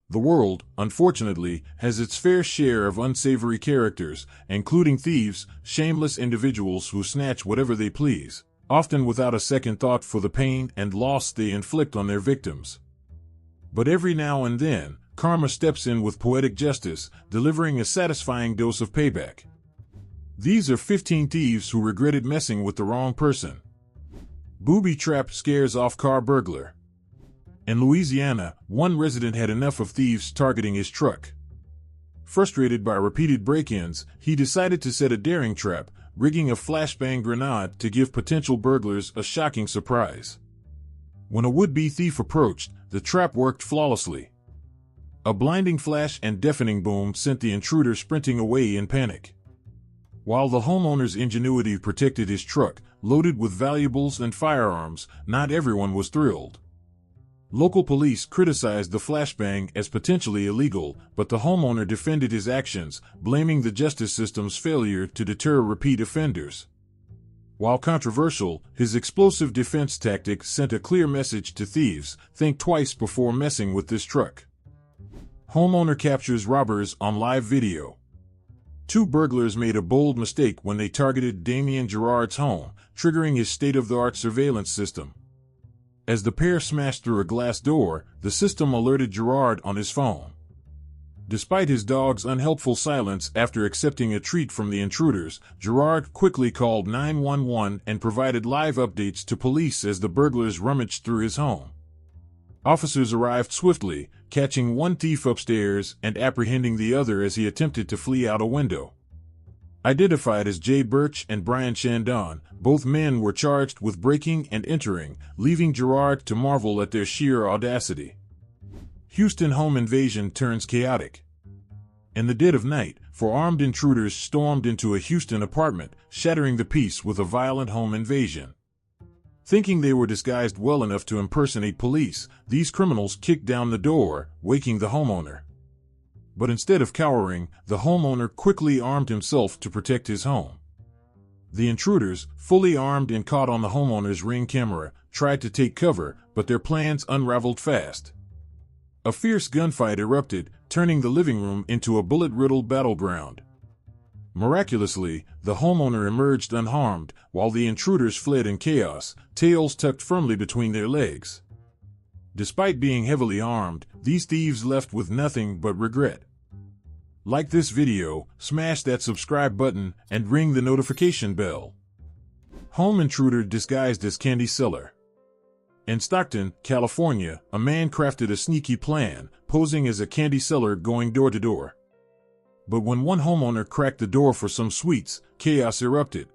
The world, unfortunately, has its fair share of unsavory characters, including thieves, shameless individuals who snatch whatever they please, often without a second thought for the pain and loss they inflict on their victims. But every now and then, karma steps in with poetic justice, delivering a satisfying dose of payback. These are 15 thieves who regretted messing with the wrong person. Booby trap scares off car burglar. In Louisiana, one resident had enough of thieves targeting his truck. Frustrated by repeated break-ins, he decided to set a daring trap, rigging a flashbang grenade to give potential burglars a shocking surprise. When a would-be thief approached, the trap worked flawlessly. A blinding flash and deafening boom sent the intruder sprinting away in panic. While the homeowner's ingenuity protected his truck, loaded with valuables and firearms, not everyone was thrilled. Local police criticized the flashbang as potentially illegal, but the homeowner defended his actions, blaming the justice system's failure to deter repeat offenders. While controversial, his explosive defense tactic sent a clear message to thieves: think twice before messing with this truck. Homeowner captures robbers on live video. Two burglars made a bold mistake when they targeted Damien Gerard's home, triggering his state-of-the-art surveillance system. As the pair smashed through a glass door, the system alerted Gerard on his phone. Despite his dog's unhelpful silence after accepting a treat from the intruders, Gerard quickly called 911 and provided live updates to police as the burglars rummaged through his home. Officers arrived swiftly, catching one thief upstairs and apprehending the other as he attempted to flee out a window. Identified as Jay Birch and Brian Chandon, both men were charged with breaking and entering, leaving Gerard to marvel at their sheer audacity. Houston home invasion turns chaotic. In the dead of night, four armed intruders stormed into a Houston apartment, shattering the peace with a violent home invasion. Thinking they were disguised well enough to impersonate police, these criminals kicked down the door, waking the homeowner. But instead of cowering, the homeowner quickly armed himself to protect his home. The intruders, fully armed and caught on the homeowner's Ring camera, tried to take cover, but their plans unraveled fast. A fierce gunfight erupted, turning the living room into a bullet-riddled battleground. Miraculously, the homeowner emerged unharmed, while the intruders fled in chaos, tails tucked firmly between their legs. Despite being heavily armed, these thieves left with nothing but regret. Like this video, smash that subscribe button, and ring the notification bell. Home intruder disguised as candy seller. In Stockton, California, a man crafted a sneaky plan, posing as a candy seller going door to door. But when one homeowner cracked the door for some sweets, chaos erupted.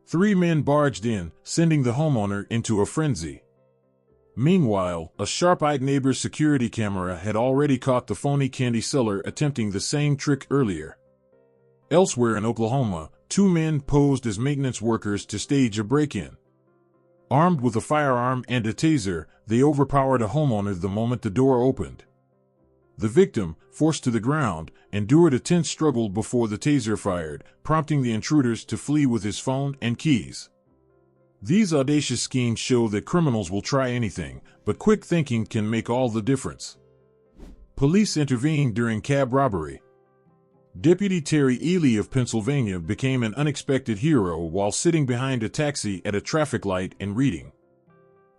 3 men barged in, sending the homeowner into a frenzy. Meanwhile, a sharp-eyed neighbor's security camera had already caught the phony candy seller attempting the same trick earlier. Elsewhere in Oklahoma, 2 men posed as maintenance workers to stage a break-in. Armed with a firearm and a taser, they overpowered a homeowner the moment the door opened. The victim, forced to the ground, endured a tense struggle before the taser fired, prompting the intruders to flee with his phone and keys. These audacious schemes show that criminals will try anything, but quick thinking can make all the difference. Police intervened during cab robbery. Deputy Terry Ely of Pennsylvania became an unexpected hero while sitting behind a taxi at a traffic light and reading.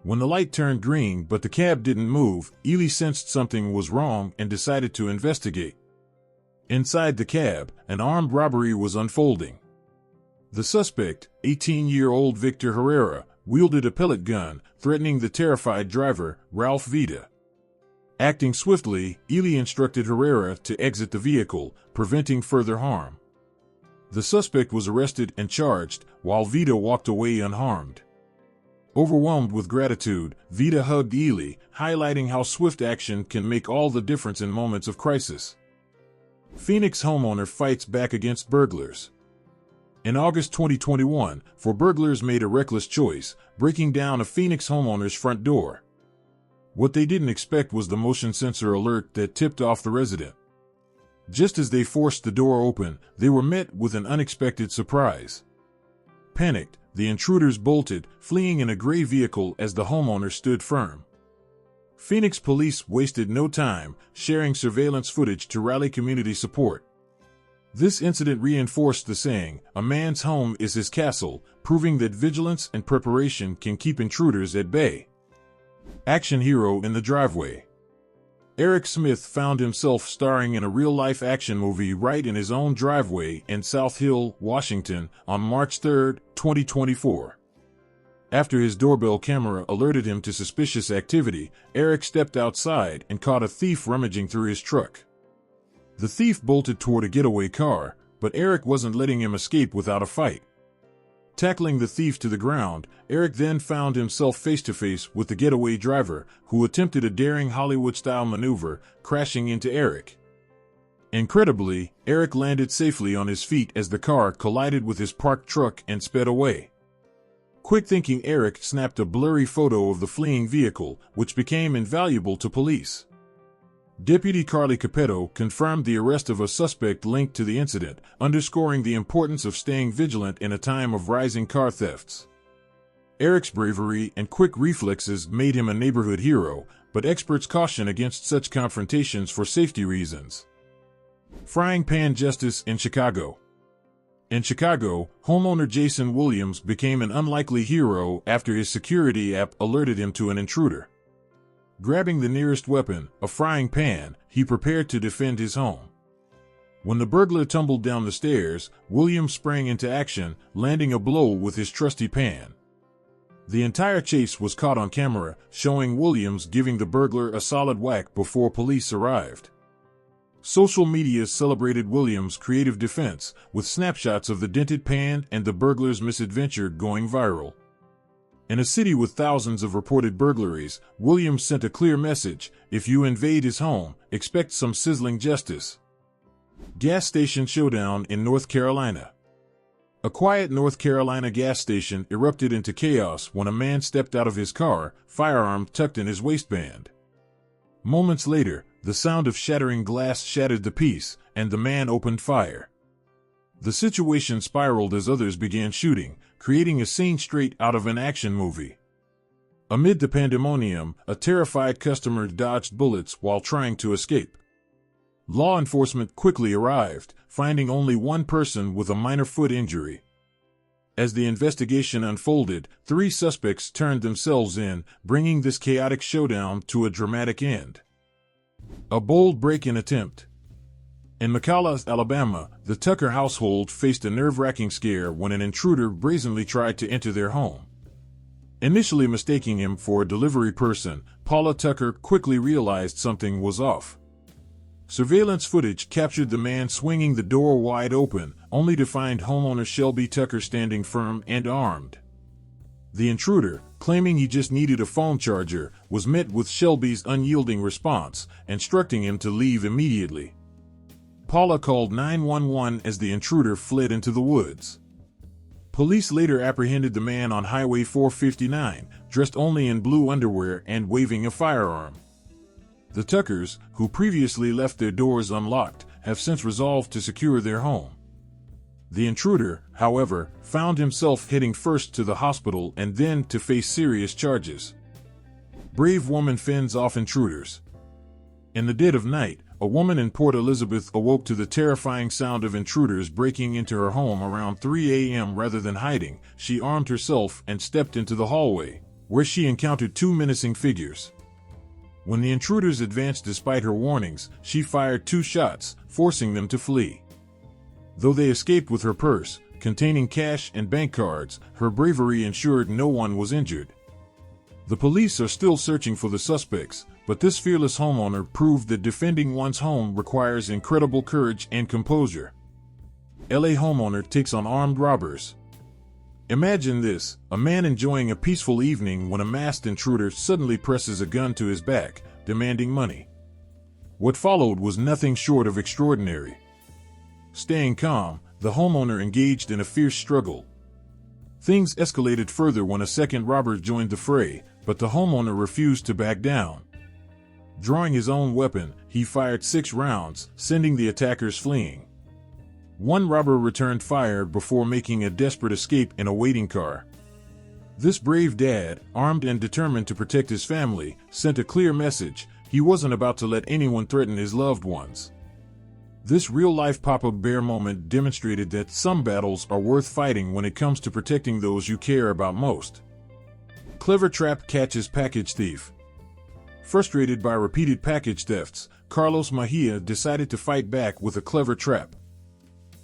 When the light turned green but the cab didn't move, Ely sensed something was wrong and decided to investigate. Inside the cab, an armed robbery was unfolding. The suspect, 18-year-old Victor Herrera, wielded a pellet gun, threatening the terrified driver, Ralph Vida. Acting swiftly, Ely instructed Herrera to exit the vehicle, preventing further harm. The suspect was arrested and charged, while Vida walked away unharmed. Overwhelmed with gratitude, Vida hugged Ely, highlighting how swift action can make all the difference in moments of crisis. Phoenix homeowner fights back against burglars. In August 2021, 4 burglars made a reckless choice, breaking down a Phoenix homeowner's front door. What they didn't expect was the motion sensor alert that tipped off the resident. Just as they forced the door open, they were met with an unexpected surprise. Panicked, the intruders bolted, fleeing in a gray vehicle as the homeowner stood firm. Phoenix police wasted no time sharing surveillance footage to rally community support. This incident reinforced the saying, "A man's home is his castle," proving that vigilance and preparation can keep intruders at bay. Action hero in the driveway. Eric Smith found himself starring in a real-life action movie right in his own driveway in South Hill, Washington, on March 3, 2024. After his doorbell camera alerted him to suspicious activity, Eric stepped outside and caught a thief rummaging through his truck. The thief bolted toward a getaway car, but Eric wasn't letting him escape without a fight. Tackling the thief to the ground, Eric then found himself face-to-face with the getaway driver, who attempted a daring Hollywood-style maneuver, crashing into Eric. Incredibly, Eric landed safely on his feet as the car collided with his parked truck and sped away. Quick-thinking Eric snapped a blurry photo of the fleeing vehicle, which became invaluable to police. Deputy Carly Capetto confirmed the arrest of a suspect linked to the incident, underscoring the importance of staying vigilant in a time of rising car thefts. Eric's bravery and quick reflexes made him a neighborhood hero, but experts caution against such confrontations for safety reasons. Frying pan justice in Chicago. In Chicago, homeowner Jason Williams became an unlikely hero after his security app alerted him to an intruder. Grabbing the nearest weapon, a frying pan, he prepared to defend his home. When the burglar tumbled down the stairs, Williams sprang into action, landing a blow with his trusty pan. The entire chase was caught on camera, showing Williams giving the burglar a solid whack before police arrived. Social media celebrated Williams' creative defense, with snapshots of the dented pan and the burglar's misadventure going viral. In a city with thousands of reported burglaries, Williams sent a clear message: if you invade his home, expect some sizzling justice. Gas station showdown in North Carolina. A quiet North Carolina gas station erupted into chaos when a man stepped out of his car, firearm tucked in his waistband. Moments later, the sound of shattering glass shattered the peace, and the man opened fire. The situation spiraled as others began shooting, creating a scene straight out of an action movie. Amid the pandemonium, a terrified customer dodged bullets while trying to escape. Law enforcement quickly arrived, finding only one person with a minor foot injury. As the investigation unfolded, 3 suspects turned themselves in, bringing this chaotic showdown to a dramatic end. A bold break-in attempt. In McCalla, Alabama, the Tucker household faced a nerve-wracking scare when an intruder brazenly tried to enter their home. Initially mistaking him for a delivery person, Paula Tucker quickly realized something was off. Surveillance footage captured the man swinging the door wide open, only to find homeowner Shelby Tucker standing firm and armed. The intruder, claiming he just needed a phone charger, was met with Shelby's unyielding response, instructing him to leave immediately. Paula called 911 as the intruder fled into the woods. Police later apprehended the man on Highway 459, dressed only in blue underwear and waving a firearm. The Tuckers, who previously left their doors unlocked, have since resolved to secure their home. The intruder, however, found himself heading first to the hospital and then to face serious charges. Brave woman fends off intruders. In the dead of night, a woman in Port Elizabeth awoke to the terrifying sound of intruders breaking into her home around 3 a.m. Rather than hiding, she armed herself and stepped into the hallway, where she encountered 2 menacing figures. When the intruders advanced despite her warnings, she fired 2 shots, forcing them to flee. Though they escaped with her purse, containing cash and bank cards, her bravery ensured no one was injured. The police are still searching for the suspects, but this fearless homeowner proved that defending one's home requires incredible courage and composure. LA homeowner takes on armed robbers. Imagine this: a man enjoying a peaceful evening when a masked intruder suddenly presses a gun to his back, demanding money. What followed was nothing short of extraordinary. Staying calm, the homeowner engaged in a fierce struggle. Things escalated further when a second robber joined the fray, but the homeowner refused to back down. Drawing his own weapon, he fired 6 rounds, sending the attackers fleeing. One robber returned fire before making a desperate escape in a waiting car. This brave dad, armed and determined to protect his family, sent a clear message: he wasn't about to let anyone threaten his loved ones. This real-life Papa Bear moment demonstrated that some battles are worth fighting when it comes to protecting those you care about most. Clever trap catches package thief. Frustrated by repeated package thefts, Carlos Mejia decided to fight back with a clever trap.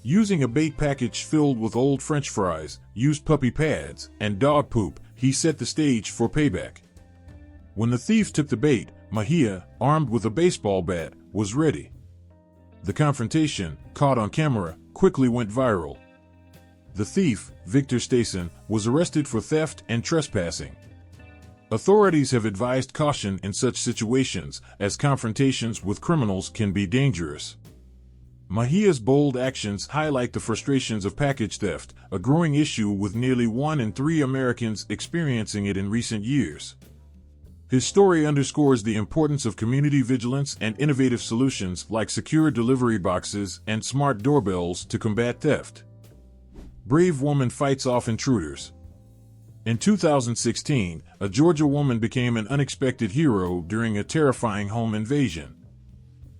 Using a bait package filled with old French fries, used puppy pads, and dog poop, he set the stage for payback. When the thief took the bait, Mejia, armed with a baseball bat, was ready. The confrontation, caught on camera, quickly went viral. The thief, Victor Stason, was arrested for theft and trespassing. Authorities have advised caution in such situations, as confrontations with criminals can be dangerous. Mejia's bold actions highlight the frustrations of package theft, a growing issue with nearly 1 in 3 Americans experiencing it in recent years. His story underscores the importance of community vigilance and innovative solutions like secure delivery boxes and smart doorbells to combat theft. Brave woman fights off intruders. In 2016, a Georgia woman became an unexpected hero during a terrifying home invasion.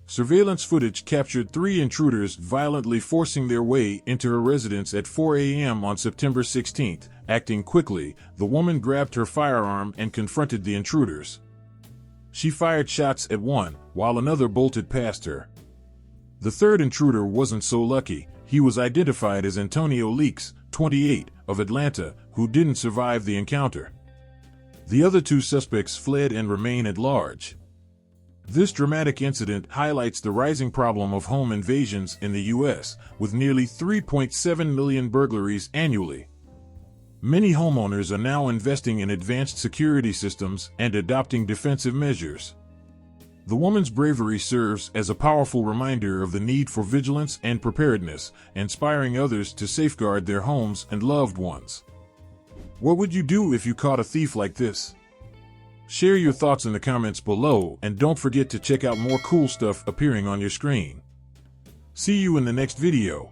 Surveillance footage captured 3 intruders violently forcing their way into her residence at 4 a.m. on September 16. Acting quickly, the woman grabbed her firearm and confronted the intruders. She fired shots at one, while another bolted past her. The third intruder wasn't so lucky. He was identified as Antonio Leaks, 28, of Atlanta, who didn't survive the encounter. The other 2 suspects fled and remain at large. This dramatic incident highlights the rising problem of home invasions in the U.S., with nearly 3.7 million burglaries annually. Many homeowners are now investing in advanced security systems and adopting defensive measures. The woman's bravery serves as a powerful reminder of the need for vigilance and preparedness, inspiring others to safeguard their homes and loved ones. What would you do if you caught a thief like this? Share your thoughts in the comments below, and don't forget to check out more cool stuff appearing on your screen. See you in the next video.